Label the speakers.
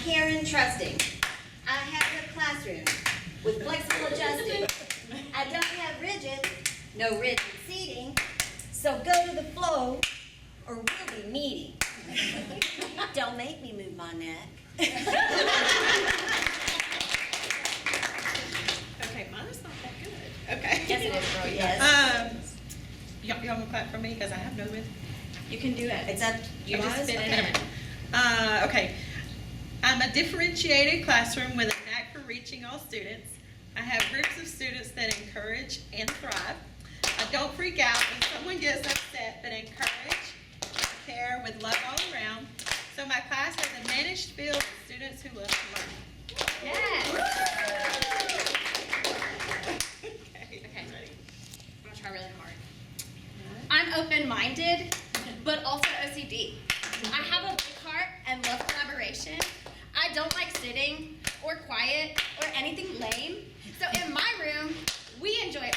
Speaker 1: caring and trusting. I have a classroom with flexible adjusting. I don't have rigid, no rigid seating. So go to the flow or we'll be meeting. Don't make me move my neck.
Speaker 2: Okay, mine is not that good. Okay.
Speaker 1: Yes, it is, girl, yes.
Speaker 2: Y'all gonna clap for me because I have no rhythm.
Speaker 3: You can do it.
Speaker 1: It's up, you
Speaker 3: Just
Speaker 1: just
Speaker 3: spit it
Speaker 1: okay.
Speaker 3: in.
Speaker 2: Okay. I'm a differentiated classroom with a knack for reaching all students. I have groups of students that encourage and thrive. I don't freak out when someone gets upset, but encourage, care with love all around. So my class has a managed field of students who love to learn.
Speaker 3: Yes.
Speaker 2: Okay.
Speaker 3: Okay. I'm gonna try really hard. I'm open-minded, but also OCD. I have a big heart and love collaboration. I don't like sitting or quiet or anything lame. So in my room, we enjoy